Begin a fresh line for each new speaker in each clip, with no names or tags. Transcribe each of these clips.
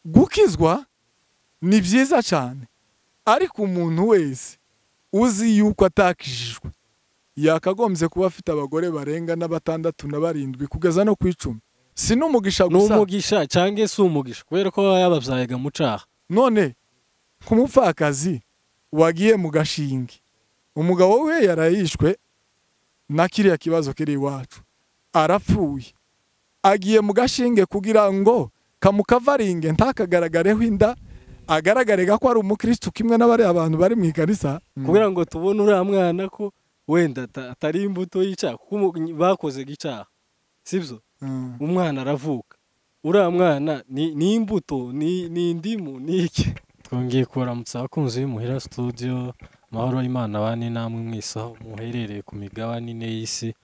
gukizwa ni byiza cyane, ariko umuntu wese uzi yuko atakijijwe yakagombye kuba afite abagore barenga na 6 na 7 kugeza no ku 10. Si n'umugisha gusa,
n'umugisha cyangwa se umugisha kubera ko yababyayaga mu caha.
none kumupfakazi wagiye mu gashinge, umugabo we yarayishwe na kiriya kibazo kiri iwacu, arapfuye, agiye mu gashinge kugira ngo kamukavaringe ntakagaragareho inda, agaragare ko ari umukristo kimwe n'abari abantu bari mu ikanisa,
kugira ngo tubone uriya mwana ko wenda atari imbuto y'icyaha kuko bakoze gicaha, sibyo? Umwana aravuka, uriya mwana ni imbuto, ni indimu, ni iki? Twongeye kuramutsa abakunzi b'Imuhira Studio, amahoro y'Imana bane namwe mwese aho muherereye ku migabane ine y'isi.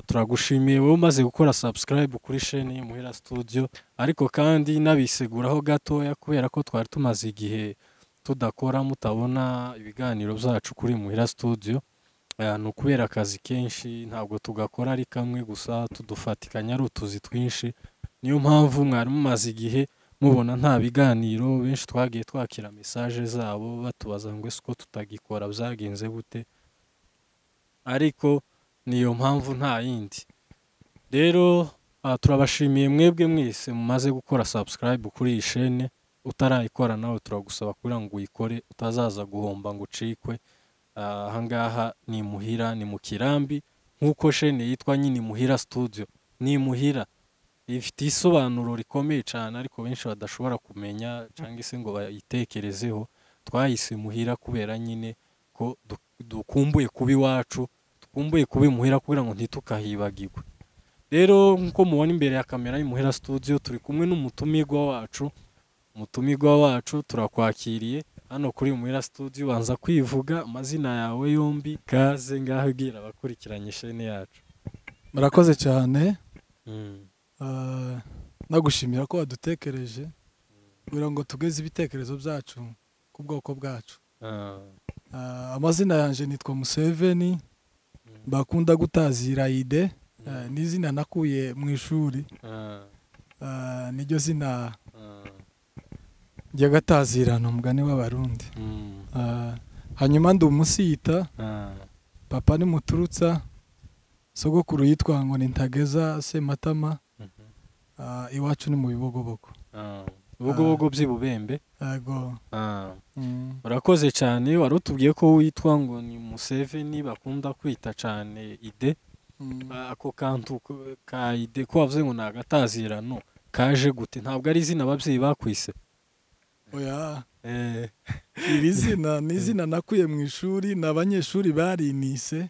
Turagushimiye wowe umaze gukora subscribe kuri chaîne y'Imuhira Studio, ariko kandi nabiseguraho gatoya kubera ko twari tumaze igihe tudakora mutabona ibiganiro byacu kuri Imuhira Studio. No kubera akazi kenshi ntabwo tugakora ari kamwe gusa, tudufatikanya ari utuzi twinshi, niyo mpamvu mwari mumaze igihe mubona nta biganiro. Benshi twagiye twakira message zabo batubaza ngo ese ko tutagikora byagenze gute, ariko niyo mpamvu nta yindi. Rero turabashimiye mwebwe mwese mumaze gukora subscribe kuri iyi chaîne. Utarayikora nawe turagusaba kugira ngo uyikore utazaza guhomba ngo ucikwe. Ahangaha ni Imuhira, ni mu Kirambi, nkuko chaîne yitwa nyine Imuhira Studio. Ni Imuhira ifite isobanuro rikomeye cyane ariko benshi badashobora kumenya cyangwa se ngo bayitekerezeho. Twahise Imuhira kubera nyine ko dukumbuye kuba iwacu, dukumbuye kuba Imuhira kugira ngo ntitukahibagirwe. Rero nkuko mubona imbere ya kamera y'Imuhira Studio turi kumwe n'umutumigwa wacu. Umutumigwa wacu turakwakiriye hano kuri Imuhira Studio. Banza kwivuga amazina yawe yombi, kaze ngaho ubwira abakurikiranye chaîne yacu.
murakoze cyane. Nagushimira ko wadutekereje kugira ngo tugeze ibitekerezo byacu ku bwoko bwacu. Amazina yanje nitwa Museveni, bakunda gutazira Ide, n'izina nakuye mu ishuri, niryo zina ry'agatazirano umugani w'abarundi. Hanyuma ndi umusita, papa ni Muturutsa, sogokuru yitwa ngo ni Ntageza Sematama, iwacu ni mu Bibogobogo.
Bibogobogo by'Ibubembe.
Yego.
Urakoze cyane. Wari utubwiye ko witwa ngo ni Museveni, bakunda kwita cyane Ide. Ako kantu ka Ide ko wavuze ngo ni agatazirano kaje gute? Ntabwo ari izina ababyeyi bakwise?
Oya, iri zina ni izina nakuye mu ishuri, n'abanyeshuri barinise.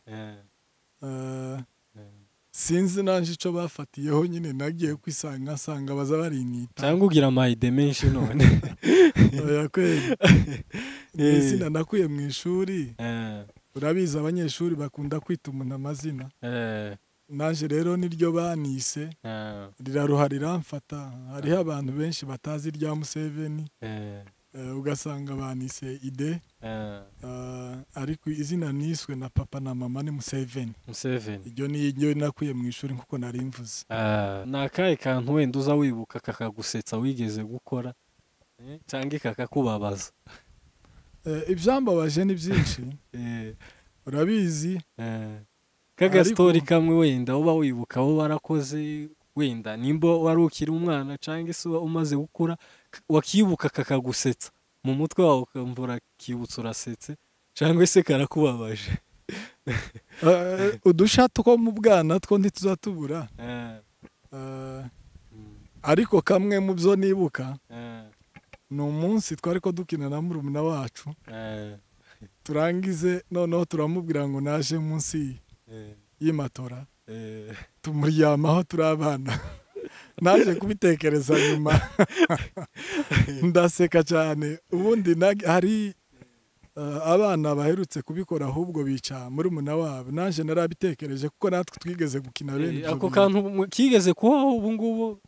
Sinzi nanje ico bafatiyeho, nyine nagiye kwisanga nsanga baza barinita.
Cyangwa ugira amayide menshi none?
Oya kweli. Ni izina nakuye mu ishuri. Urabizi abanyeshuri bakunda kwita umuntu amazina. Nanje rero niryo banise, riraruha riramfata. Hariho abantu benshi batazi irya Museveni, ugasanga banise Ide, ariko izina niswe na papa na mama ni Museveni. Iryo niryo nakuye mu ishuri nkuko nari mvuze.
Nakaye kantu wenda uza wibuka kakagusetsa wigeze gukora cyangwa kakakubabaza?
Ibyambabaje ni byinshi, urabizi.
Kaga story kamwe wenda uba wibuka wo warakoze, wenda nimba wari ukiri umwana cyangwa se umaze gukura wakibuka kakagusetsa mu mutwe wawe ukamvura kibutsa urasetse, cyangwa se karakubabaje?
Udushato ko mu bwana two ntituzatubura, ariko kamwe mu byo nibuka ni umunsi twari ko dukina na murumuna wacu, turangize noneho turamubwira ngo naje munsi y'imatora, tumuryamaho turi abana. Naje kubitekereza nyuma ndaseka cyane. Ubundi hari abana baherutse kubikora ahubwo bica murumuna wabo, naje narabitekereje kuko natwe twigeze gukina bene.
Ako kantu kigeze kubaho ubu ngubu?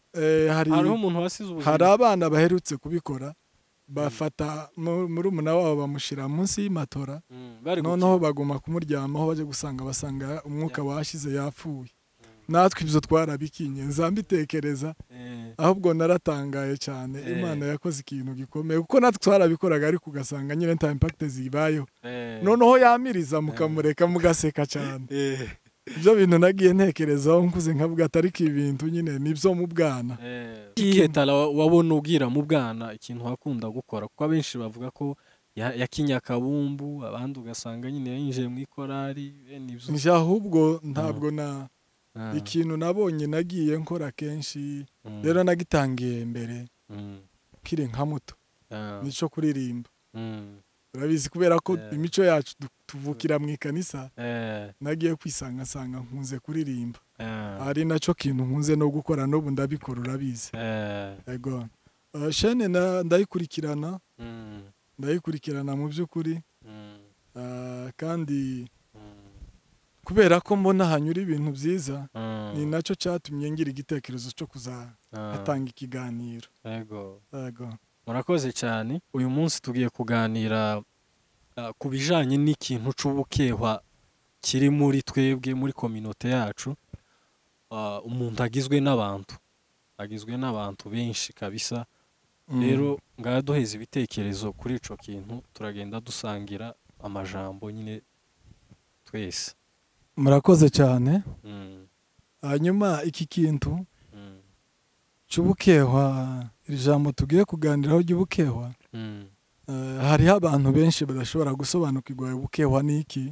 Hariho umuntu wasize ubuzima.
Hari abana baherutse kubikora, bafata murumuna wabo bamushira munsi y'imatora, noneho baguma kumuryamaho, baje basanga umwuka washize yapfuye. natwe ibyo twarabikinye nzambitekereza ahubwo naratangaye cyane Imana yakoze ikintu gikomeye kuko natwe twarabikoraga ariko ugasanga nyine nta impact zibayeho noneho yamiriza mukamureka mugaseka cyane ibyo bintu nagiye ntekerezaho nkuze nkavuga atari ko ibintu nyine nibyo mu bwana
ihetara wabona ubwira mu bwana ikintu wakunda gukora kuko abenshi bavuga ko yakinya akabumbu abandi ugasanga nyine yinjiye mu ikorari nibyo
nje ahubwo ntabwo na ikintu nabonye nagiye nkora kenshi rero nagitangiye mbere kiri nka muto nico kuririmba urabizi kubera ko imico yacu tuvukira mu ikanisa nagiye kwisanga nkunze kuririmba ari naco kintu nkunze no gukora n'ubu ndabikora urabizi yego shene ndayikurikirana mu by'ukuri kandi kubera ko mbona hanyura ibintu byiza ni nacyo cyatumye ngira igitekerezo cyo kuzatanga ikiganiro
yego murakoze cyane uyu munsi tugiye kuganira ku bijanye n'ikintu c'ubukehwa kiri muri twebwe muri communauté yacu umuntu agizwe n'abantu benshi kabisa rero ngaha duheza ibitekerezo kuri ico kintu turagenda dusangira amajambo nyine twese
murakoze cyane hanyuma iki kintu cy'ubukehwa iri jambo tugiye kuganiraho ry'ubukehwa hariho abantu benshi badashobora gusobanukirwa ubukehwa n'iki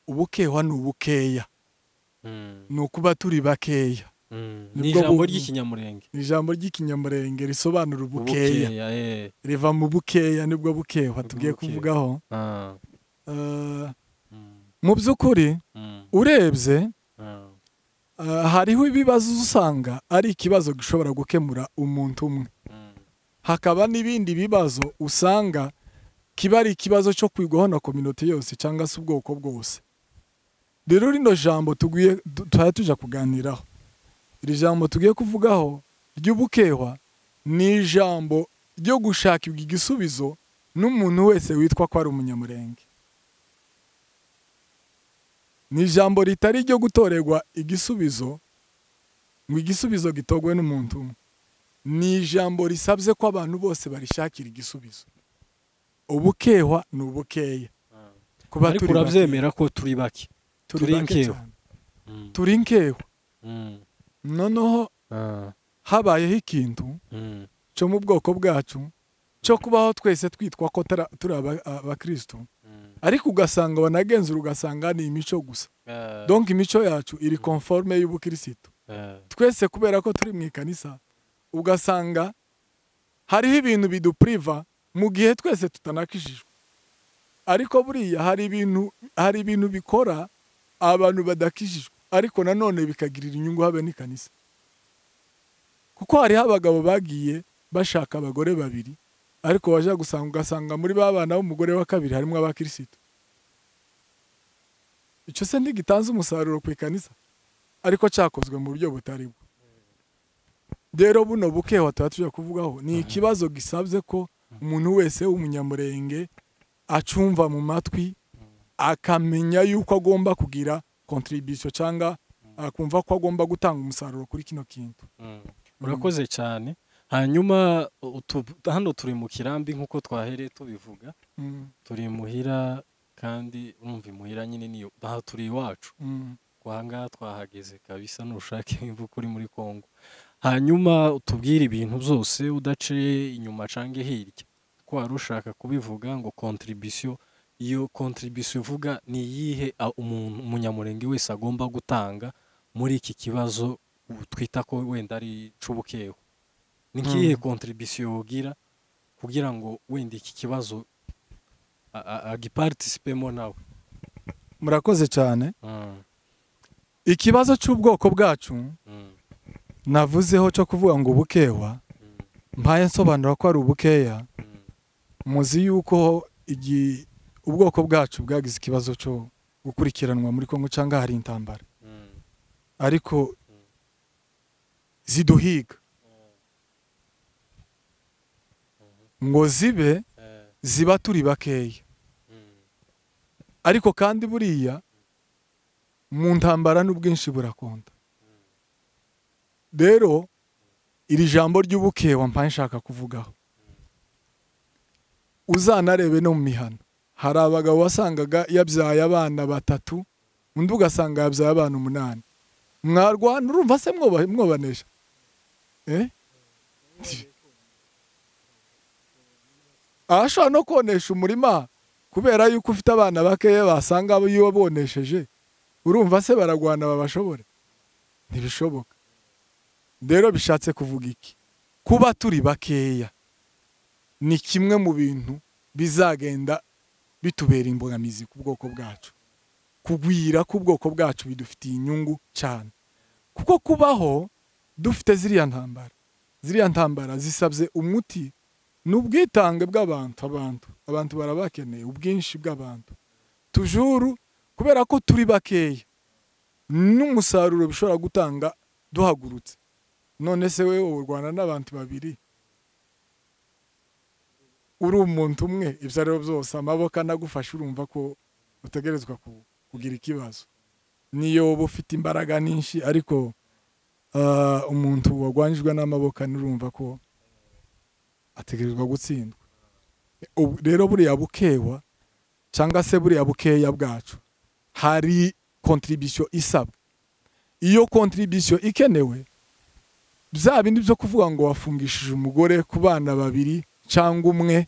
ubukehwa ni ubukeya ni ukuba turi bakeya
ni ijambo ry'ikinyamurenge
ni ijambo ry'ikinyamurenge risobanura ubukeya riva mu bukeya nibwo bukehwa tugiye kuvugaho mu by'ukuri urebye hariho ibibazo usanga ari ikibazo gishobora gukemura umuntu umwe hakaba n'ibindi bibazo usanga kiba ari ikibazo cyo kwigwaho na communauté yose cyangwa se ubwoko bwose rero rino jambo tuja kuganiraho iri jambo tugiye kuvugaho ry'ubukehwa ni ijambo ryo gushakirwa igisubizo n'umuntu wese witwa ko ari umunyamurenge ni ijambo ritari ryo gutorerwa igisubizo ngo igisubizo gitogwe n'umuntu umwe ni ijambo risabye ko abantu bose barishakira igisubizo ubukehwa ni ubukeya
ariko urabyemera ko turi bake
turi nkehwa noneho habayeho ikintu cyo mu bwoko bwacu cyo kubaho twese twitwa ko turi abakristo ariko ugasanga wanagenzura ugasanga ni imico gusa donc imico yacu iri conforme y'ubukristo twese kubera ko turi mu ikanisa ugasanga hariho ibintu bidupriva mu gihe twese tutanakijijwe ariko buriya hari ibintu bikora abantu badakijijwe ariko nanone bikagirira inyungu habe n'ikanisa kuko hariho abagabo bagiye bashaka abagore babiri ariko waje ugasanga muri babana b'umugore wa kabiri harimo abakristo icyo se ntigitanze umusaruro ku ikanisa ariko cyakozwe mu buryo butari bwo rero buno bukehwa tuje kuvugaho ni ikibazo gisabye ko umuntu wese w'umunyamurenge acumva mu matwi akamenya yuko agomba kugira contribution cyangwa akumva ko agomba gutanga umusaruro kuri kino kintu
urakoze cyane hanyuma hano turi mu kirambi nk'uko twahereye tubivuga turi muhira kandi urumva imuhira nyine niyo aha turi iwacu kwahangaha twahageze kabisa n'ushake imvu kuri muri Kongo hanyuma utubwire ibintu byose udaciye inyuma cange hirya ko wari ushaka kubivuga ngo contribution iyo contribution uvuga ni yihe umunyamurenge wese agomba gutanga muri iki kibazo twita ko wenda ari c'ubukehwa ni kihe contribution ugira kugira ngo wenda iki kibazo agiparticipemo nawe
murakoze cyane ikibazo cy'ubwoko bwacu navuzeho cyo kuvuga ngo ubukehwa mpaye nsobanura ko ari ubukeya muzi yuko ubwoko bwacu bwagize ikibazo cyo gukurikiranwa muri Kongo cyangwa hari intambara ariko ziduhiga ngo ziba turi bakeya ariko kandi buriya mu ntambara n'ubwinshi burakonda. Rero iri jambo ry'ubukewa mpa nshaka kuvugaho, uzanarebe no mu mihano, hari abagabo wasangaga yabyaye abana 3, undi ugasanga yabyaye abana 8. Mwarwana urumva se mwobanesha ashobora no konesha umurima kubera yuko ufite abana bakeya basanga abo iyo bonesheje, urumva se baragwana babashobore? Ntibishoboka. Rero bishatse kuvuga iki? Kuba turi bakeya ni kimwe mu bintu bizagenda bitubera imbogamizi ku bwoko bwacu. Kugwira ku bwoko bwacu bidufitiye inyungu cyane, kuko kubaho dufite ziriya ntambara zisabye umuti n'ubwitange bw'abantu. Abantu barabakeneye ubwinshi bw'abantu tujuru, kubera ko turi bakeya n'umusaruro bishobora gutanga duhagurutse. None se wewe urwana n'abantu 2 uri umuntu umwe, ibyo rero byose amaboko anagufasha, urumva ko utegerezwa kugira ikibazo. Niyo uba ufite imbaraga nyinshi, ariko umuntu wagwanjwe n'amaboko urumva ko ategerezwa gutsindwa. Rero buriya bukewa cyangwa se buriya bukeya bwacu hari contribution isabwa. Iyo contribution ikenewe, bya bindi byo kuvuga ngo wafungishije umugore ku bana 2 cyangwa 1,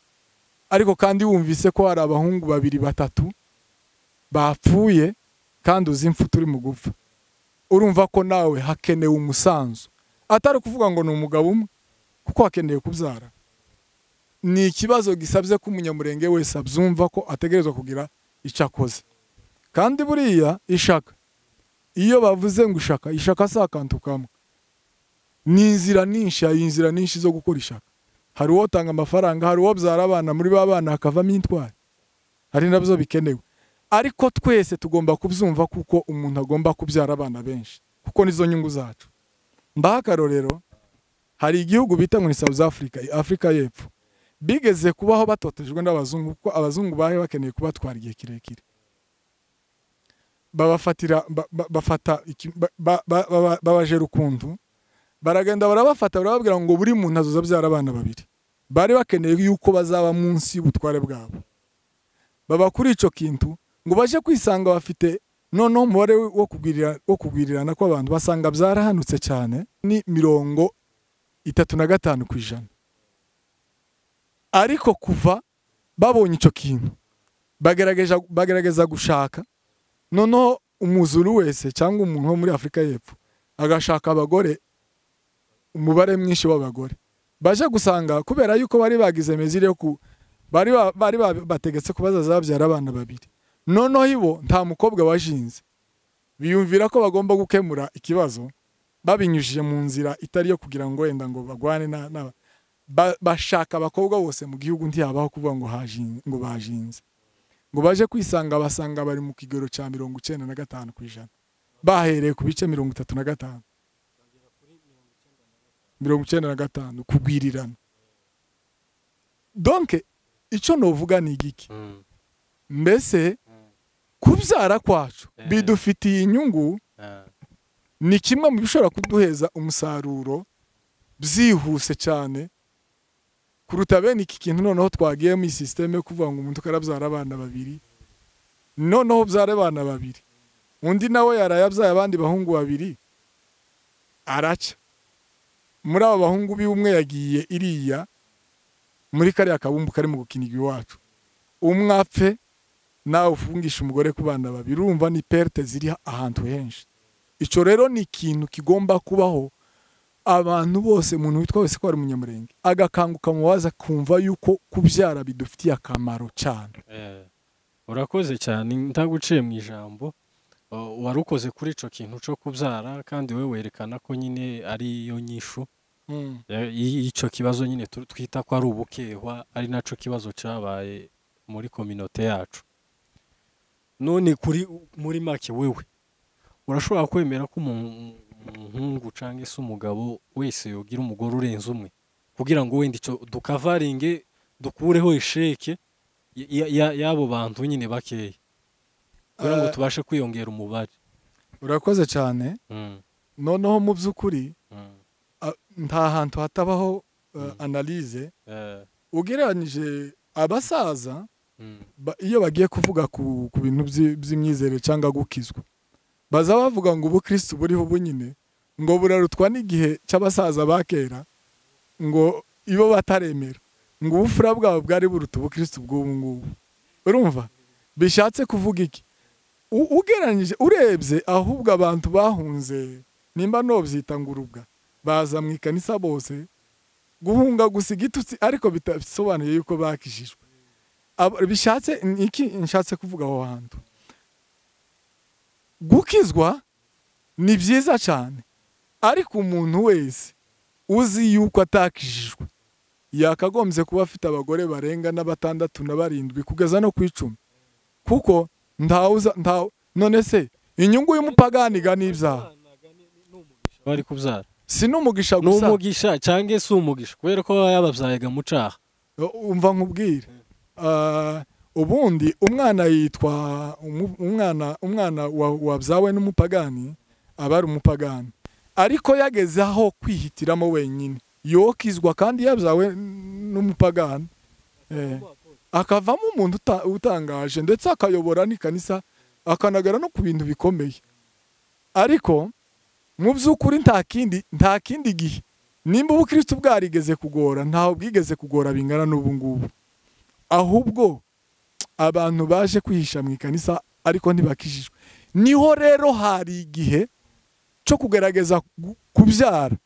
ariko kandi wumvise ko hari abahungu 2 3 bapfuye kandi uzi impfu turi mu gupfa, urumva ko nawe hakenewe umusanzu, atari kuvuga ngo ni umugabo umwe, kuko hakeneye kubyara. Ni ikibazo gisabye ko umunyamurenge wese abyumva ko ategerezwa kugira icyo akoze. Kandi buriya ishaka, iyo bavuze ngo ishaka si akantu kamwe, ni inzira nyinshi zo gukora ishaka. Hari uwo tanga amafaranga, hari uwo byara abana, muri ba bana hakavamo intwari, hari nabyo bikenewe. Ariko twese tugomba kubyumva kuko umuntu agomba kubyara abana benshi, kuko nizo nyungu zacu. Mbaha akarorero, hari igihugu bita ngo ni South Africa, Afrika y'Epfo, bigeze kubaho batotejwe n'abazungu, kuko abazungu bahe bakeneye kubatwara igihe kirekire. Babajera ukuntu, baragenda barabafata, barababwira ngo buri muntu azoza abyara abana 2. Bari bakeneye yuko bazaba munsi y'ubutware bwabo. Baba kuri ico kintu ngo baje kwisanga bafite noneho umubare wo kugwirirana kw'abantu basanga byarahanutse cyane, ni 35%. Ariko kuva babonye ico kintu bagerageza gushaka, noneho umuzuru wese cyangwa umuntu wo muri Afrika y'Epfo agashaka abagore, umubare mwinshi w'abagore baje gusanga, kubera yuko bari bagize mezire yo bari bategetse kubaza zabyara abana 2. Noneho ibo nta mukobwa wajinze, biyumvira ko bagomba gukemura ikibazo babinyujije mu nzira itari yo kugira ngo wenda ngo bagwane bashaka abakobwa bose mu gihugu ntiyabaho kuvuga ngo bajinze, ngo baje kwisanga basanga bari mu kigero cya 95%, bahereye ku bice 35%, 95% kugwirirana. Donc icyo novuga ni igiki? Mbese kubyara kwacu bidufitiye inyungu, ni kimwe mu bishobora kuduheza umusaruro byihuse cyane kuruta bene iki kintu noneho twagiye mu systeme yo kuvuga ngo umuntu karabyara abana 2, noneho byara abana 2, undi nawe yarayabyaye abandi bahungu 2, araca muri abo bahungu umwe yagiye iriya muri kariya kabumbu kari mu gukinirwa iwacu, umwapfe nawe ufungisha umugore ku bana 2, urumva ni perte ziri ahantu henshi. Ico rero ni ikintu kigomba kubaho, abantu bose, umuntu witwa wese ko ari umunyamurenge agakanguka mu waza kumva yuko kubyara bidufitiye akamaro cyane.
Urakoze cyane, ndaguciye mu ijambo, warukoze kuri ico kintu cyo kubyara, kandi we werekana ko nyine ari yo nyishu ico kibazo nyine twita ko ari ubukehwa, ari naco kibazo cyabaye muri community yacu. None muri make wewe urashobora kwemera ko umuhungu canke se umugabo wese yogira umugore urenze umwe kugira ngo wenda ico dukavaringe dukureho isheke yabo bantu nyine bakeya kugira ngo tubashe kwiyongera umubare?
urakoze cyane. Noneho mu by'ukuri nta hantu hatabaho analyse ugereranyije abasaza iyo bagiye kuvuga ku bintu by'imyizere cyangwa gukizwa baza bavuga ngo ubukristo buriho ubu nyine ngo burarutwa n'igihe cy'abasaza bakera ngo ibo bataremera ngo ubufura bwabo bwari buruta ubukristo bw'ubu ngubu. Urumva bishatse kuvuga iki? Ugereranyije urebye ahubwo abantu bahunze nimba nobyita ngurubwa baza mu ikanisa bose guhunga gusa igitutsi ariko bitasobanuye yuko bakishijwe. Bishatse iki nshatse kuvuga aho hantu gukizwa ni byiza cyane ariko umuntu wese uzi yuko atakishijwe yakagombye kuba afite abagore barenga na 6 na 7 kugeza no ku 10 kuko none se inyungu y'umupagani ga n'ibyaha
bari kubyara
si n'umugisha gusa
n'umugisha cyangwa se umugisha kubera ko yababyayaga mu caha.
Umva nkubwire ubundi umwana yitwa umwana wabyawe n'umupagani aba ari umupagani ariko yageze aho kwihitiramo wenyine yokizwa kandi yabyawe n'umupagani akavamo umuntu utangaje ndetse akayobora n'ikanisa akanagara no ku bintu bikomeye. Ariko mu by'ukuri nta kindi gihe nimba ubukristo bwarigeze kugora ntaho bwigeze kugora bingana n'ubu ngubu, ahubwo abantu baje kwihisha mu ikanisa ariko ntibakishijwe. Niho rero hari igihe cyo kugerageza kubyara.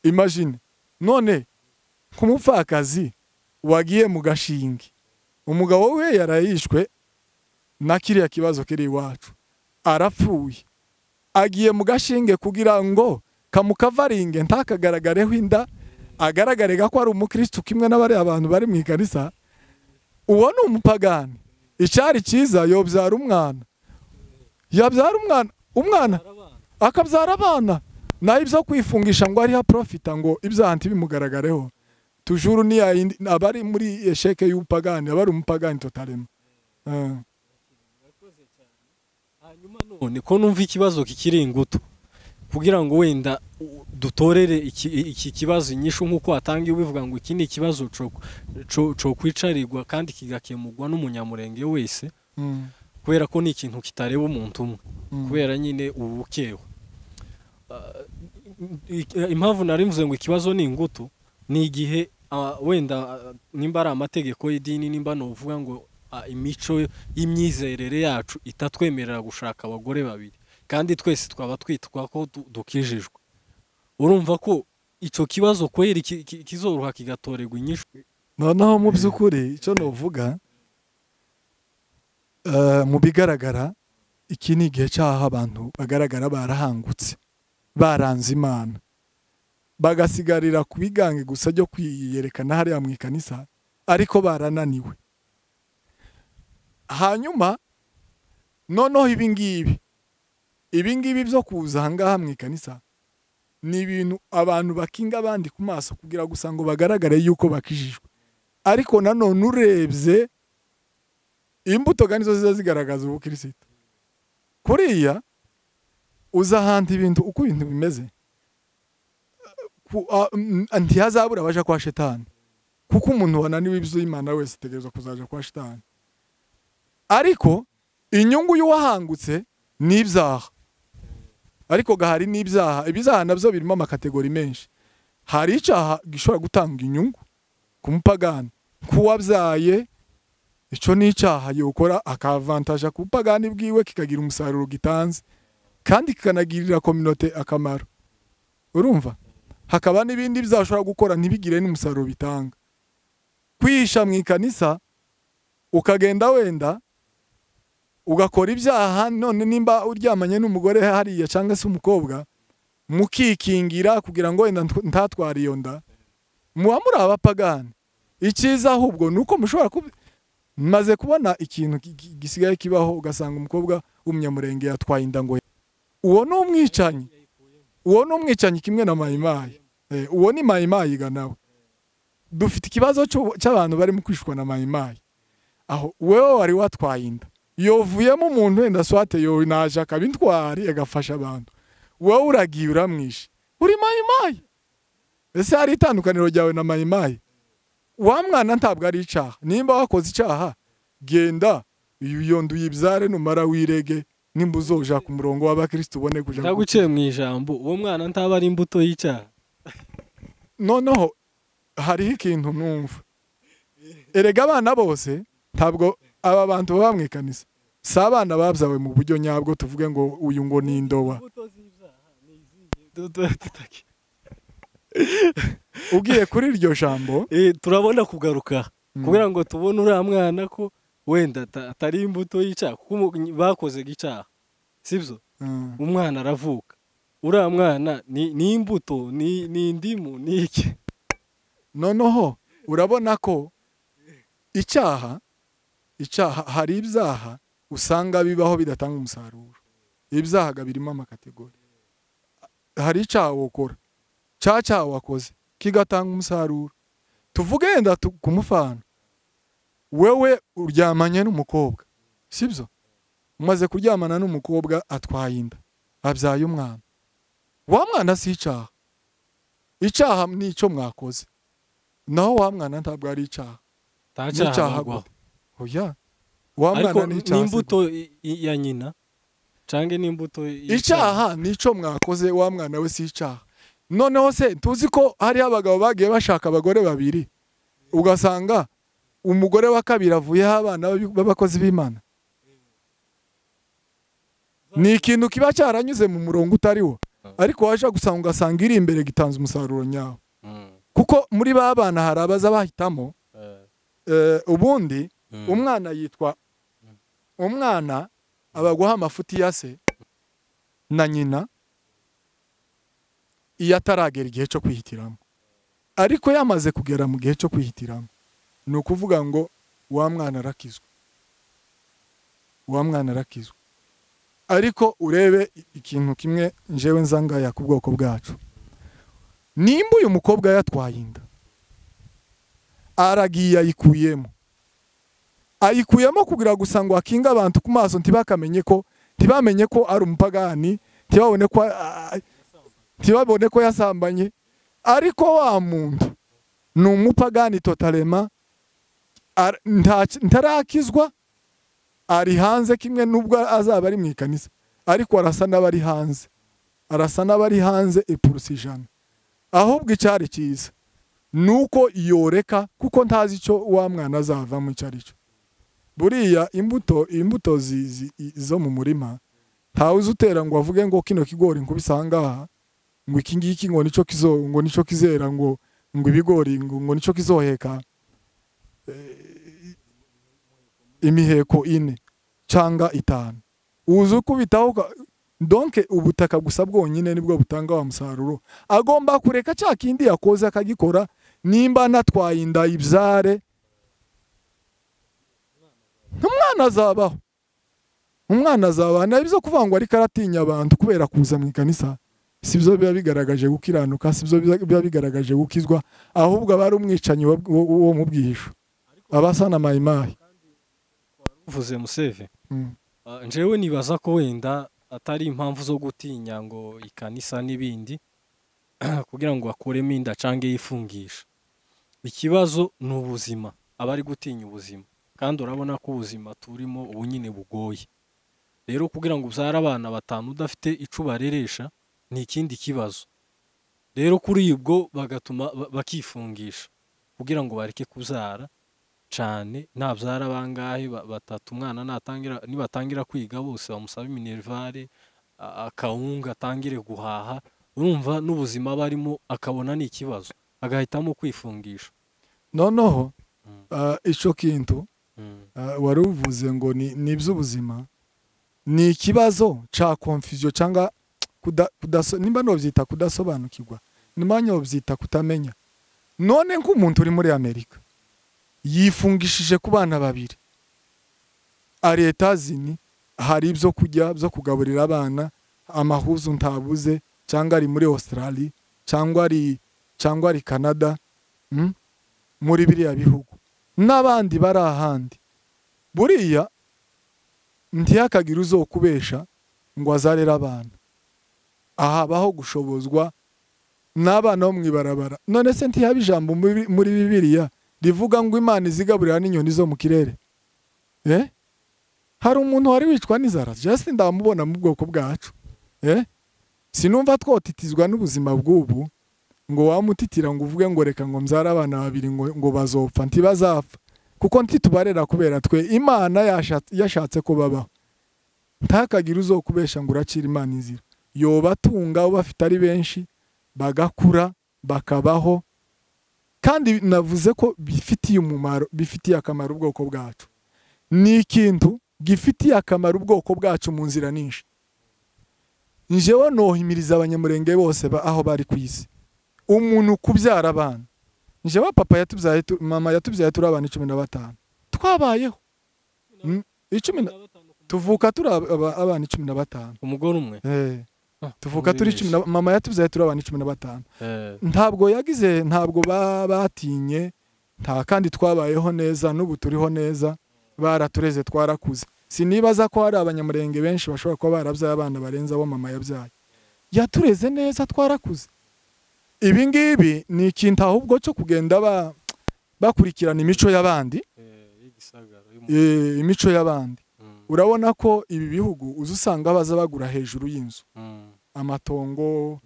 Imagine none kumupfakazi wagiye mu gashinge umugabo we yarayishwe na kiriya kibazo kiri iwacu arapfuye, agiye mu gashinge kugira ngo kamukavaringe ntakagaragareho inda agaragarega ko ari umukristo kimwe n'abari abantu bari mu ikanisa. Uwo ni umupagani. Icyari cyiza yobyara umwana, yabyara umwana akabyara abana naho ibyo kwifungisha ngo ariho profita ngo ibyaha ntibimugaragareho tujuru ni abari muri esheke y'upagani abari umupagani totalema.
Hanyuma none ko numva ikibazo kikiri ingutu kugira ngo wenda dutorere iki kibazo inyishu nkuko watangiye ubivuga ngo iki ni ikibazo cyo kwicarirwa kandi kigakemurwa n'umunyamurenge wese kubera ko ni ikintu kitareba umuntu umwe kubera nyine ubukeho. Impamvu nari mvuze ngo ikibazo ni ingutu ni igihe wenda nimba ari amategeko y'idini nimba no uvuga ngo imico y'imyizerere yacu itatwemerera gushaka abagore babiri kandi twese twaba twitwa ko dukijijwe. Urumva ko ico kibazo kwera kizoroha kigatorerwa inyishu.
Noneho mu by'ukuri icyo novuga mu bigaragara iki ni igihe cyaha abantu bagaragara barahangutse baranze Imana bagasigarira kubigange gusa ryo kwiyerekana hariya mu ikanisa ariko barananiwe. Hanyuma noneho ibingibi byo kuza ahangaha mu ikanisa ni ibintu abantu bakinga abandi ku maso kugira gusa ngo bagaragare yuko bakijijwe, ariko nanone urebye imbuto ganizo ziza zigaragaza ubukristo kuriya uza ahantu ibintu uko ibintu bimeze ntihazabura abaja kwa shetani kuko umuntu wananiwe ibyo Imana wese ategerezwa kuzaja kwa shetani. Ariko inyungu y'uwahangutse ni ibyaha, ariko gahari ni ibyaha. Ibyaha nabyo birimo amakategori menshi. Hari icyaha gishobora gutanga inyungu ku mupagani kuwabyaye, icyo ni icyaha yokora akavantaja ku mupagani bwiwe kikagira umusaruro gitanze kandi kikanagirira community akamaro. Urumva hakaba n'ibindi bizashobora gukora ntibigire n'umusaruro bitanga. Kwihisha mu ikanisa ukagenda wenda ugakora ibyaha none nimba uryamanye n'umugore hariya cyangwa se umukobwa mukikingira kugira ngo wenda ntatwara iyo nda muba muri abapagani. Icyiza ahubwo nuko mushobora maze kubona ikintu gisigaye kibaho ugasanga umukobwa w'umunyamurenge yatwaye inda ngo uwo ni umwicanyi, uwo ni umwicanyi kimwe na mayimayi. Uwo ni mayimayi ga nawe. Dufite ikibazo cy'abantu bari mu kwishwa na mayimayi. Aho wewe wari watwaye inda yovuyemo umuntu wenda swate yo naje akabintwari agafasha abantu wowe uragiye uramwishe uri mayimayi. Ese hari itandukaniro ryawe na mayimayi? Wa mwana ntabwo ari icyaha. Nimba wakoze icyaha genda yonduye ibyare numara wirege nimba uzoja ku murongo w'abakristo ubone kuja
ndaguciye mu ijambo. Uwo mwana ntaba ari imbuto y'icyaha.
Noneho hariho ikintu numva, erega abana bose ntabwo aba bantu baba mwikanisa si abana babyawe mu buryo nyabwo tuvuge ngo uyu ngo ni indoba. Ugiye kuri iryo jambo
turabona kugaruka kugira ngo tubone uriya mwana ko wenda atari imbuto y'icyaha kuko bakoze icyaha, sibyo? Umwana aravuka, uriya mwana ni imbuto, ni indimu, ni iki?
Noneho urabona ko icyaha hari ibyaha usanga bibaho bidatanga umusaruro. Ibyaha birimo amakategori. Hari icyaha wokora, cyaha wakoze kigatanga umusaruro. Tuvuge yenda kumufana, wewe uryamanye n'umukobwa, sibyo? Umaze kuryamana n'umukobwa atwaye inda, abyaye umwana. Wa mwana si icyaha. Icyaha ni icyo mwakoze. Naho wa mwana ntabwo ari icyaha.
Ntacyaha.
Oya. Wa mwana ni icyaha.
Ni imbuto ya nyina cange ni imbuto
icyaha nico mwakoze, wa mwana we si icyaha. Noneho se tuzi ko hari abagabo bagiye bashaka abagore babiri, ugasanga umugore wa kabiri avuyeho abana b'abakozi b'Imana. Ni ikintu kiba cyaranyuze mu murongo utariwo, ariko waje gusanga ugasanga iri imbere gitanze umusaruro nyawo. Kuko muri ba bana hari abaza bahitamo ubundi umwana yitwa umwana abaguha amafuti ya se na nyina iyo ataragera igihe cyo kwihitiramo. Ariko yamaze kugera mu gihe cyo kwihitiramo, ni ukuvuga ngo wa mwana arakizwa. Wa mwana arakizwa. Ariko urebe ikintu kimwe njewe nzangaya ku bwoko bwacu. Nimba uyu mukobwa yatwaye inda, aragiye ayikuyemo kugira gusa ngo akinga abantu ku maso ntibamenye ko ari umupagani, ntibabone ko yasambanye. Ariko wa muntu ni umupagani totalema, ntarakizwa, ari hanze kimwe nubwo azaba ari mu ikanisa, ariko arasa n'abari hanze, epurusijana. Ahubwo icyari cyiza nuko yoreka, kuko ntazi icyo wa mwana azavamo icyo ari cyo. Buriya imbuto zo mu murima ntawe uzutera ngo avuge ngo kino kigori nkubisanga ngo iki ngiki ngo nico kizera ngo ibigori ngo nico kizoheka imiheko 4 cyangwa 5. Uzu kubitaho donke ubutaka gusa bwonyine nibwo butanga wa musaruro. Agomba kureka cya kindi yakoze akagikora. Nimba natwaye inda ibyare, umwana azabaho. Nabyo kuvuga ngo ari karatinya abantu kubera kuza mu ikanisa, sibyo biba bigaragaje gukiranuka, sibyo biba bigaragaje gukizwa, ahubwo abari umwicanyi wo mu bwihisho, abasa na mayimayi.
Uvuze Museve, njewe nibaza ko wenda atari impamvu zo gutinya ngo ikanisa n'ibindi kugira ngo akuremo inda cange yifungisha. Ikibazo ni ubuzima, abari gutinya ubuzima, kandi urabona ko ubuzima turimo ubu nyine bugoye. Rero kugira ngo ubyara abana 5 udafite ico bareresha ni ikindi kibazo. Rero kuri ubwo bagatuma bakifungisha kugira ngo bareke kubyara cyane. Nabyara bangahe 3 umwana nibatangira kwiga bose bamusaba minervare, akawunga atangire guhaha, urumva n'ubuzima barimo akabona ni ikibazo, agahitamo kwifungisha. Noneho
ico kintu wari uvuze ngo ni iby'ubuzima, ni ikibazo ca confusion cyangwa nimba no byita kudasobanukirwa, nimanya byita kutamenya. None nk'umuntu uri muri Amerika yifungishije ku bana 2, ari Etazini, hari ibyo kujya byo kugaburira abana, amahuzu ntabuze, cyangwa ari muri Australia, cyangwa ari Canada, muri biriya bihugu n'abandi bari ahandi. Buriya ntihakagira uzokubesha ngo azarera abana. Ahabaho gushobozwa n'abana bo mwibarabara. None se ntihaba ijambo muri Bibiliya rivuga ngo Imana izigaburira n'inyoni zo mu kirere? Hari umuntu wari wicwa n'inzara, just ndamubona mu bwoko bwacu. Sinumva twotitizwa n'ubuzima bw'ubu ngo wamutitira ngo uvuge ngo reka ngo mzara abana babiri ngo bazopfa. Ntibazapfa kuko ntitubarera kubera twe Imana yashatse ko babaho. Ntakagira uzokubesha ngo uracira Imana inzira. Yobatunga bafite ari benshi bagakura bakabaho, kandi navuze ko bifitiye umumaro, bifitiye akamaro ubwoko bwacu. Ni ikintu gifitiye akamaro ubwoko bwacu mu nzira nyinshi. Njewe nohimiriza abanyamurenge bose aho bari ku isi, umuntu kubyara abana. Njewe papa yatubyaye, mama yatubyaye turi abana 15, twabayeho tuvuka turi abana 15.
Umugore umwe
tuvuka turi 10, mama yatubyaye turi abana 15. Ntabwo yagize, ntabwo batinye, nta kandi twabayeho neza, n'ubu turiho neza, baratureze twarakuze. Sinibaza ko hari abanyamurenge benshi bashobora kuba barabyaye abana barenza abo mama yabyaye. Yatureze neza, twarakuze. Ibi ngibi ni ikintu ahubwo cyo kugenda bakurikirana imico y'abandi, imico y'abandi. Urabona ko ibi bihugu uzusanga baza bagura hejuru y'inzu, amatongo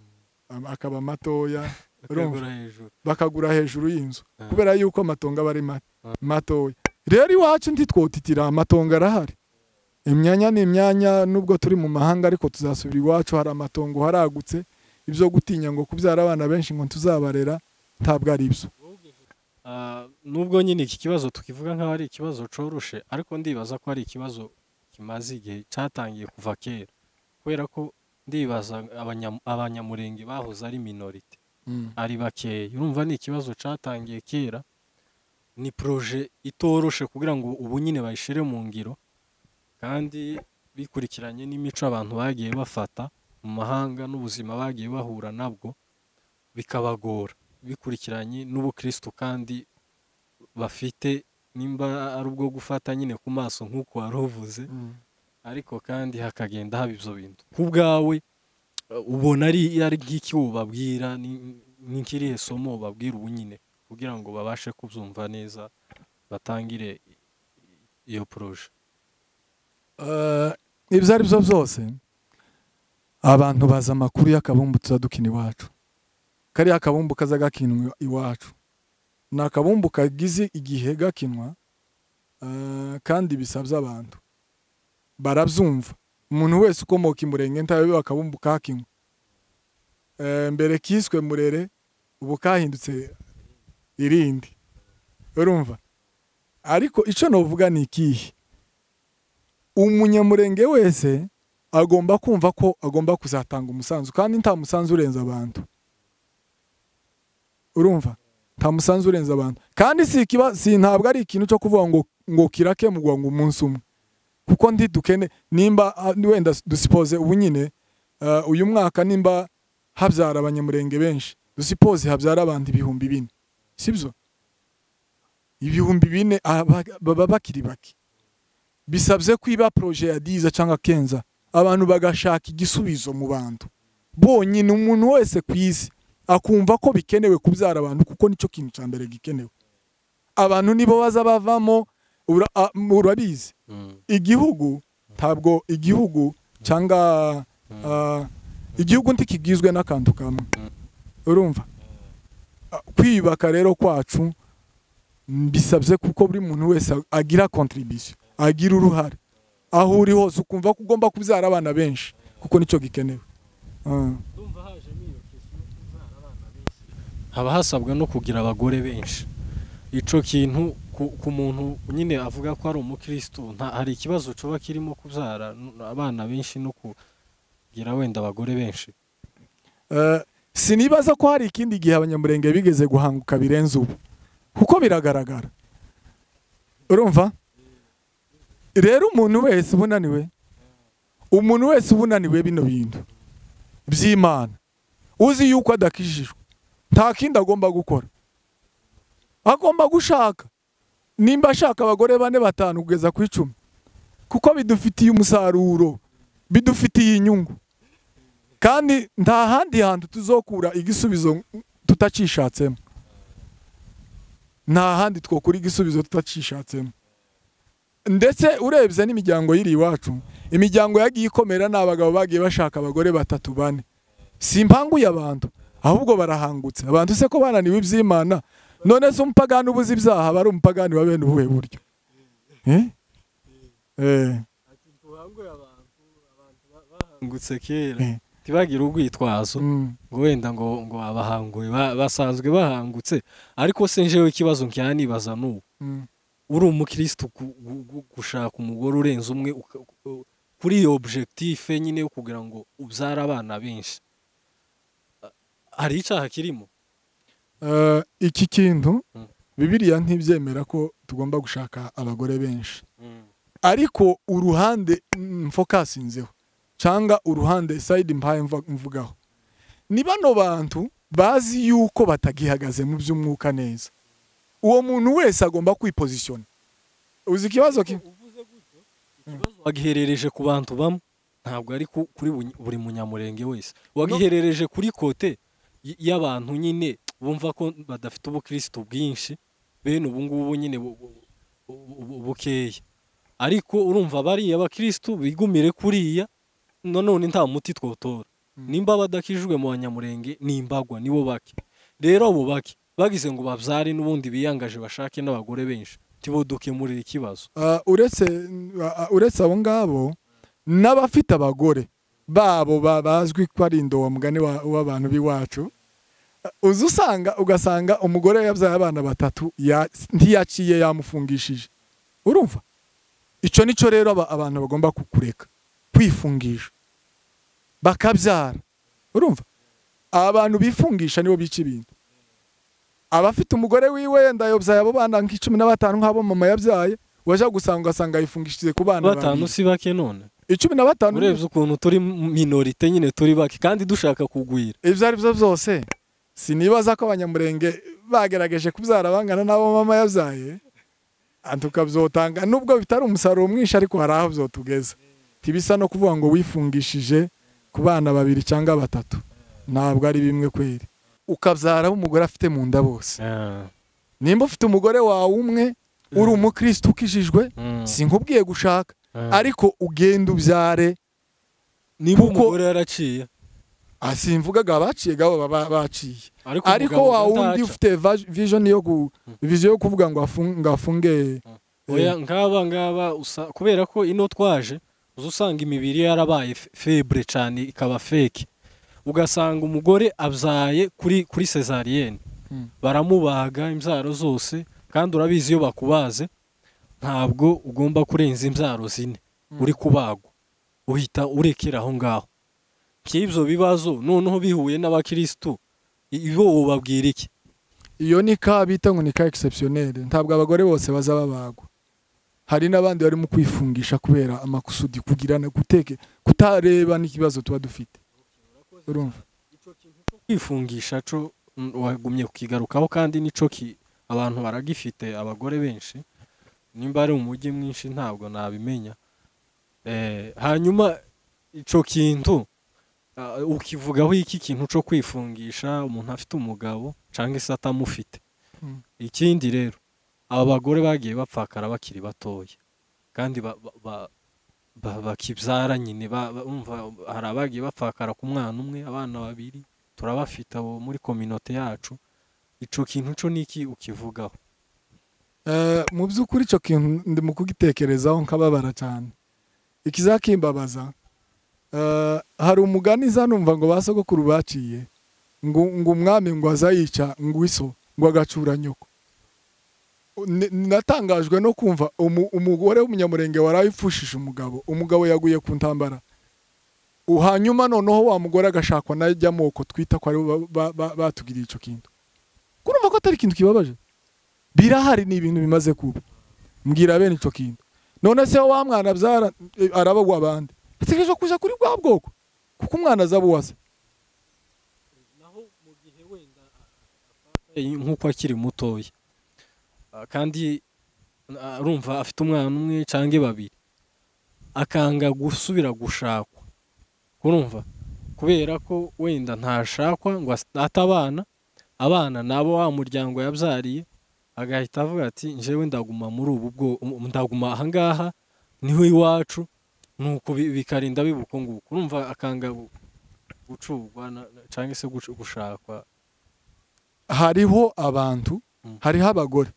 akaba matoya, bakagura hejuru y'inzu kubera yuko amatongo aba ari matoya. Rero iwacu ntitwotitira, amatongo arahari. Imyanya ni imyanya, nubwo turi mu mahanga ariko tuzasubira iwacu, hari amatongo haragutse. Ibyo gutinya ngo kubyara abana benshi ngo tuzabarera ntabwo ari ibyo.
Nubwo nyine iki kibazo tukivuga nk'aho ari ikibazo coroshe, ariko ndibaza ko ari ikibazo kimaze igihe, cyatangiye kuva kera, kubera ko ndibaza abanyamurenge bahoze ari minorite, ari bakeya. Urumva ni ikibazo cyatangiye kera, ni projet itoroshe kugira ngo ubu nyine bayishire mu ngiro, kandi bikurikiranye n'imico abantu bagiye bafata mu mahanga n'ubuzima bagiye bahura nabwo bikabagora, bikurikiranye n'ubukristo kandi bafite, nimba ari ubwo gufata nyine ku maso nk'uko waruvuze, ariko kandi hakagenda haba ibyo bintu. Ku bwawe ubona ari nk'iki ubabwira, n'ikirihe somo ubabwira ubu nyine kugira ngo babashe kubyumva neza, batangire iyo projet?
Ibyo ari byo byose abantu baza amakuru y'akabumbu tuzadukina iwacu. Kari akabumbu kaza gakinwa iwacu, ni akabumbu kagize igihe gakinwa, kandi bisabye abantu barabyumva. Umuntu wese ukomoka imurenge ntabe akabumbu kakinwa. Mbere kiswe Murere, ubu kahindutse irindi, urumva. Ariko icyo novuga ni ikihe, umunyamurenge wese agomba kumva ko agomba kuzatanga umusanzu, kandi nta musanzu urenza abantu. Urumva, nta musanzu urenza abantu, kandi si ntabwo ari ikintu cyo kuvuga ngo kirakemurwa ngo umunsi umwe, kuko dukene nimba wenda dusipoze ubu nyine uyu mwaka nimba habyara abanyamurenge benshi, dusipoze habyara abantu 4,000, sibyo? 4,000 baba bakiri bake. Bisabye kwiba projet ya 10 cyangwa 15, abantu bagashaka igisubizo mu bantu bonyine. Umuntu wese kwisi akumva ko bikenewe kubyara abantu, kuko nicyo kintu cya mbere gikenewe. Abantu nibo baza bavamo, urabizi. Igihugu ntabwo igihugu cyangwa igihugu ntikigizwe n'akantu kamwe, urumva. Kwiyubaka rero kwacu bisabye kuko buri muntu wese agira contribution, agira uruhare. Aho uri hose ukumva ko ugomba kubyara abana benshi, kuko nicyo gikenewe.
Haba hasabwa no kugira abagore benshi. Ico kintu ku muntu nyine avuga ko ari umukristo, hari ikibazo coba kirimo kubyara abana benshi no kugira wenda abagore benshi?
Sinibaza ko hari ikindi gihe abanyamurenge bigeze guhanguka birenze ubu, kuko biragaragara, urumva. Rero umuntu wese ubunaniwe bino bintu by'Imana, uzi yuko adakijijwe, nta kindi agomba gukora. Agomba gushaka, nimba ashaka abagore 4, 5 kugeza ku 10, kuko bidufitiye umusaruro, bidufitiye inyungu, kandi nta handi hantu tuzokura igisubizo tutacishatsemo, nta handi twokura igisubizo tutacishatsemo. Ndetse urebye n'imiryango yiri iwacu, imiryango yagiye ikomera n'abagabo bagiye bashaka abagore 3 4, si impanguye abantu, ahubwo barahangutse. Abantu se ko bananiwe iby'Imana, none se umupagani ubuze ibyaha bari umupagani wa bene ubuhe buryo?
bahangutse kera tibagira urwitwazo ngo wenda ngo abahanguye basanzwe bahangutse. Ariko se njewe ikibazo nkanibaza n'ubu, uri umukristo gushaka umugore urenze umwe kuri iyo objectif nyine yo kugira ngo ubyara abana benshi, hari icyaha kirimo?
Iki kintu Bibiliya ntibyemera ko tugomba gushaka abagore benshi, ariko uruhande mfokasinzeho cyangwa uruhande side mpaye mvugaho ni bano bantu bazi yuko batagihagaze mu by'umwuka neza. Uwo muntu wese agomba kwipositiona. Uzi ikibazo
uvuze gutyo, ikibazo wagiherereje ku bantu bamwe, ntabwo ari kuri buri munyamurenge wese. Wagiherereje kuri kote y'abantu nyine bumva ko badafite ubukristo bwinshi, bene ubu ngubu nyine bukeya. Ariko urumva bari abakristo bigumire kuriya, none nta muti twotora. Nimba badakijwe mu banyamurenge nimbagwa nibo bake. Rero abo bake bagize ngo babyare n'ubundi biyangaje bashake n'abagore benshi, tibodukemurira ikibazo.
Uretse abo ngabo n'abafite abagore babo bazwi ko ari indowa mugani w'abantu biwacu, ugasanga umugore yabyaye abana 3 ntiyaciye yamufungishije. Urumva ico nico rero abantu bagomba kukureka kwifungisha bakabyara. Urumva abantu bifungisha nibo bica ibintu. Abafite umugore wiwe yenda yobyaye abo bana nk'15 nk'abo mama yabyaye, waje gusanga yifungishije ku bana
5 si bake none
15.
Urebye ukuntu turi minorite nyine turi bake kandi dushaka kugwira.
Ibyo ari byo byose sinibaza ko abanyamurenge bagerageje kubyara bangana nabo mama yabyaye, antukabyotanga nubwo bitari umusaruro mwinshi, ariko hari aho byotugeza. Tibisa no kuvuga ngo wifungishije ku bana 2 cyangwa 3, ntabwo ari bimwe kweri. Ukabyara umugore afite mu nda bose. Nimba ufite umugore wawe umwe uri umukristo ukijijwe, sinkubwiye gushaka, ariko ugenda ubyare.
Niba umugore yaraciye,
asimvugaga baciye gabo baciye, ariko wa undi ufite vision yo kuvuga ngo afunge.
Oya ngaba kubera ko ino twaje uzusanga imibiri yarabaye febre cyane ikaba fake, ugasanga umugore abyaye kuri cesarienne, baramubaga imbyaro zose, kandi urabizi iyo bakubaze ntabwo ugomba kurenza imbyaro 4 uri kubagwa, uhita urekera aho ngaho. Kibyo bibazo noneho bihuye n'abakristo, ibo ubabwira iki?
Iyo ni ka bita ngo ni ka exceptionnel, ntabwo abagore bose bazababagwa. Hari n'abandi bari mu kwifungisha kubera amakusudi kugirana kutareba n'ikibazo tuba dufite. Urumva
ico kintu cyo kwifungisha cyo wagumye kukigarukaho, kandi nico abantu baragifite abagore benshi. Nimba ari umujyi mwinshi ntabwo nabimenya. Hanyuma ico kintu ukivugaho iki kintu cyo kwifungisha umuntu afite umugabo cyangwa se atamufite? Ikindi rero aba bagore bagiye bapfakara bakiri batoya, kandi bakibyara nyine hari abagiye bapfakara ku mwana umwe, abana 2 turabafite abo muri community yacu. Ico kintu cyo niki ukivugaho?
Mu by'ukuri ico kintu ndi mu kugitekerezaho nkababara cyane. Ikizakimbabaza, hari umugani zanumva ngo basogokuru baciye ngo umwami ngo azayica ngo iso ngo agacura nyoko. Natangajwe no kumva umugore w'umunyamurenge warayifushije umugabo yaguye ku ntambara, hanyuma noneho wa mugore agashakwa najya moko twita ko ari batugiriye ico kintu. Kurumva ko atari ikintu kibabaje? Birahari, ni ibintu bimaze kuba. Mbwira bene ico kintu. None se wa mwana byara arabagwa abandi, ategereje kuja kuri bwa bwoko kuko umwana azabuwaze.
Naho mu gihe wenda nkuko akiri mutoya, kandi urumva afite umwana umwe cyangwa 2, akanga gusubira gushakwa, urumva, kubera ko wenda ntashakwa ngo atabana abana nabo wa muryango yabyariye, agahita avuga ati njyewe ndaguma muri ubu ndaguma ahangaha niho iwacu, nuko bikarinda bibuko nguko, urumva akanga gucurwa cyangwa se gushakwa.
Hariho abantu, hariho abagore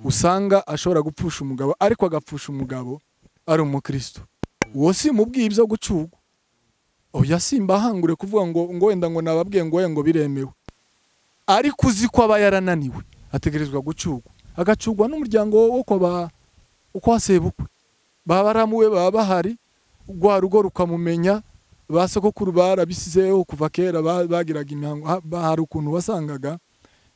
usanga ashobora gupfusha umugabo ariko agapfusha umugabo ari umukristo, uwo si mubwiye ibyo gucurwa, oya simbahangure kuvuga ngo wenda ngo nababwiye ngo biremewe, ariko uzi ko aba yarananiwe ategerezwa gucurwa, agacurwa n'umuryango wo kwa sebukwe, baba baramuwe, baba bahari, rwa rugo rukamumenya, ba sogokuru barabisizeho kuva kera, bagiraga imihango, hari ukuntu wasangaga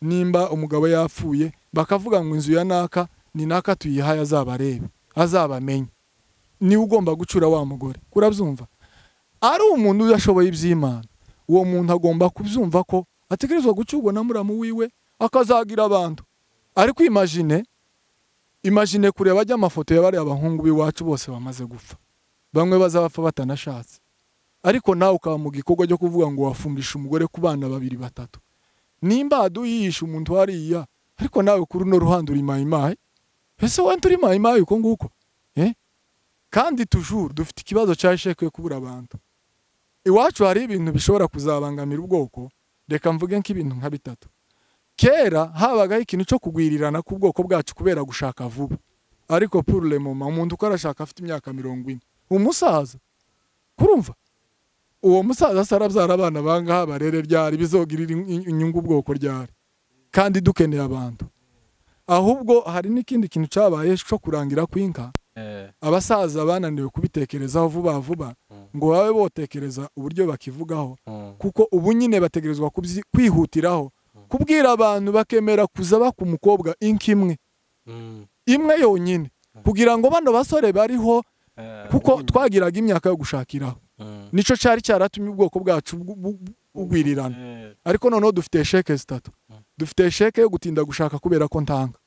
nimba umugabo yapfuye bakavuga ngo inzu ya naka ni naka tuyihaye azabarebe azabamenye, niwe ugomba gucura wa mugore, kurabyumva. Ari umuntu udashoboye iby'Imana, uwo muntu agomba kubyumva ko ategerezwa gucurwa na muramu wiwe akazagira abantu. Ariko imagine kureba ajya amafoto y'abari abahungu b'iwacu bose bamaze gupfa, bamwe bazabapfa batanashatse, ariko nawe ukaba mu gikorwa cyo kuvuga ngo wafungisha umugore ku bana 2 3, nimba aduyihisha umuntu hariya, ariko nawe kuri no ruhando uri mayimayi, ese wowe turi mayimayi uko nguko kandi toujours dufite ikibazo cyashekwe kubura abantu. Iwacu hari ibintu bishobora kuzabangamira ubwoko, reka mvuge nk'ibintu nka 3. Kera habagaho ikintu cyo kugwirirana ku bwoko bwacu kubera gushaka vuba, ariko pour le moment umuntu uko arashaka afite imyaka 40, umusaza, kurumva uwo musaza sarabyara abana bangaha barere ryari bizogirira inyungu ubwoko ryari, kandi dukeneye abantu. Ahubwo hari n'ikindi kintu cyabaye cyo kurangira kw'inka, abasaza bananiwe kubitekerezaho vuba ngo babe botekereza uburyo bakivugaho, kuko ubu nyine bategerezwa kwihutiraho kubwira abantu bakemera kuza bakumukobwa inkimwe imwe yonyine, kugira ngo bano basore bariho, kuko twagiraga imyaka yo gushakiraho, nico cyari cyaratumye ubwoko bwacu bugwirirana. Ariko noneho dufite esheke 3, dufite esheke yo gutinda gushaka kubera ko ntanga,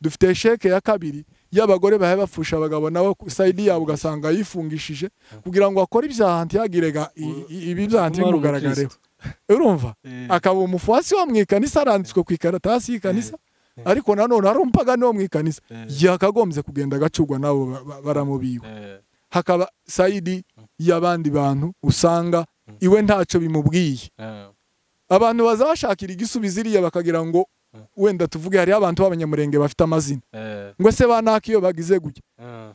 dufite esheke ya kabiri y'abagore bahe bapfusha abagabo nabo side yabo ugasanga yifungishije kugira ngo akore ibyaha ntiyagirega ibi byaha ntimugaragareho, urumva, akaba umufuasi wo mwikanisa aranditswe ku ikaratasi y'ikanisa, ariko nanone hari umpagani wo mwikanisa yakagombye kugenda agacurwa nabo baramubiwe. Hakaba side y'abandi bantu usanga iwe ntacyo bimubwiye, abantu bazashakira igisubizo iriya bakagira ngo wenda tuvuge hari abantu b'abanyamurenge bafite amazina, ngo se banakiyo bagize gutya.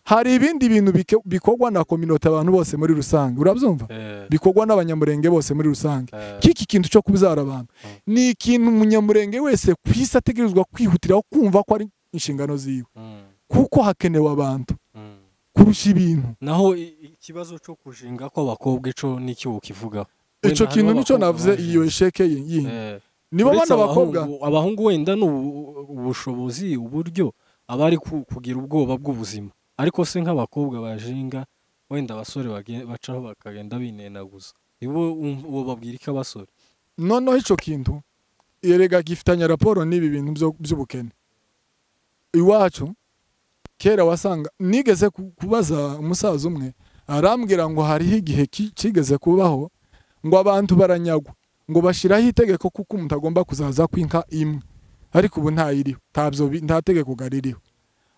Hari ibindi bintu bikorwa na community abantu bose muri rusange, urabyumva, bikorwa n'abanyamurenge bose muri rusange. Kiki kintu cyo kubizara abantu ni ikintu umunyamurenge wese kwisa ategerezwa kwihutiraho kumva ko ari inshingano ziwe, kuko hakenewe abantu kurusha ibintu.
Naho ikibazo cyo kujinga ko abakobwa ico nicyo ukivugaho,
ico kintu nico navuze, iyo esheke yindi nibo bana bakobwa,
abahungu wenda n'ubushobozi uburyo abari kugira ubwoba bw'ubuzima, ariko se nk'abakobwa bajinga wenda abasore bacaho bakagenda binenaguza, ibo uwo babwira iki abasore?
Noneho ico kintu yerega gifitanya raporo n'ibi bintu by'ubukene. Iwacu kera wasanga nigeze kubaza umusaza umwe arambwira ngo hariho igihe kigeze kubaho ngo abantu baranyagwa, ngo bashiraho itegeko kuko umuntu agomba kuzaza kw'inka imwe, ariko ubu ntayiriho, nta tegeko gaririho.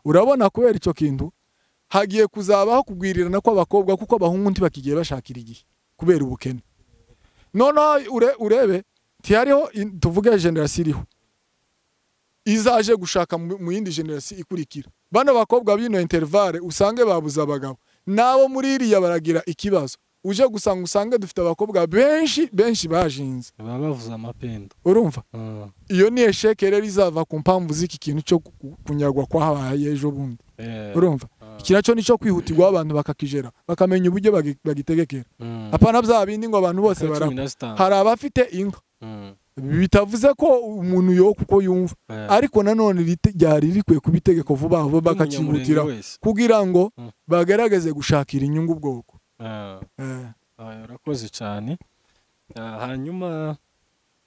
Urabona kubera ico kintu hagiye kuzabaho kugwirirana kw'abakobwa, kuko abahungu ntibakigiye bashakira igihe kubera ubukene. None urebe tiyariho tuvuge generation iriho izaje gushaka mu yindi generation ikurikira, bano bakobwa bino intervalle usange babuza abagabo nabo muri iriya baragira ikibazo, uje gusanga usange dufite abakobwa benshi bajinze
bavuza amapendo,
urumva. Iyo ni esheke rero izava ku mpamvu z'iki kintu cyo kunyagwa kwa habaye ejo bundi, urumva. Kiraco nico kwihutirwa abantu bakakijera bakamenya uburyo bagitegekera, apana bya bindi ngo abantu bose hari abafite inka, bitavuze ko umuntu yo kuko yumva, ariko nanone ryari rikwiye kubitegeko vuba vuba bakakihutira kugira ngo bagerageze gushakira inyungu ubwoko.
Urakoze cyane. Hanyuma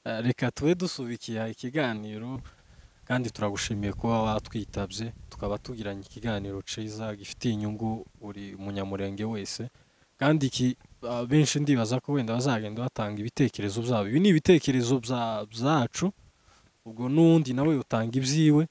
reka tube dusubikiye ikiganiro kandi turagushimiye kuba watwitabye tukaba tugiranye ikiganiro ciza gifitiye inyungu buri munyamurenge wese, kandi benshi ndibaza ko wenda bazagenda batanga ibitekerezo byabo. Ibi ni ibitekerezo byacu, ubwo n'undi nawe utanga ibyiwe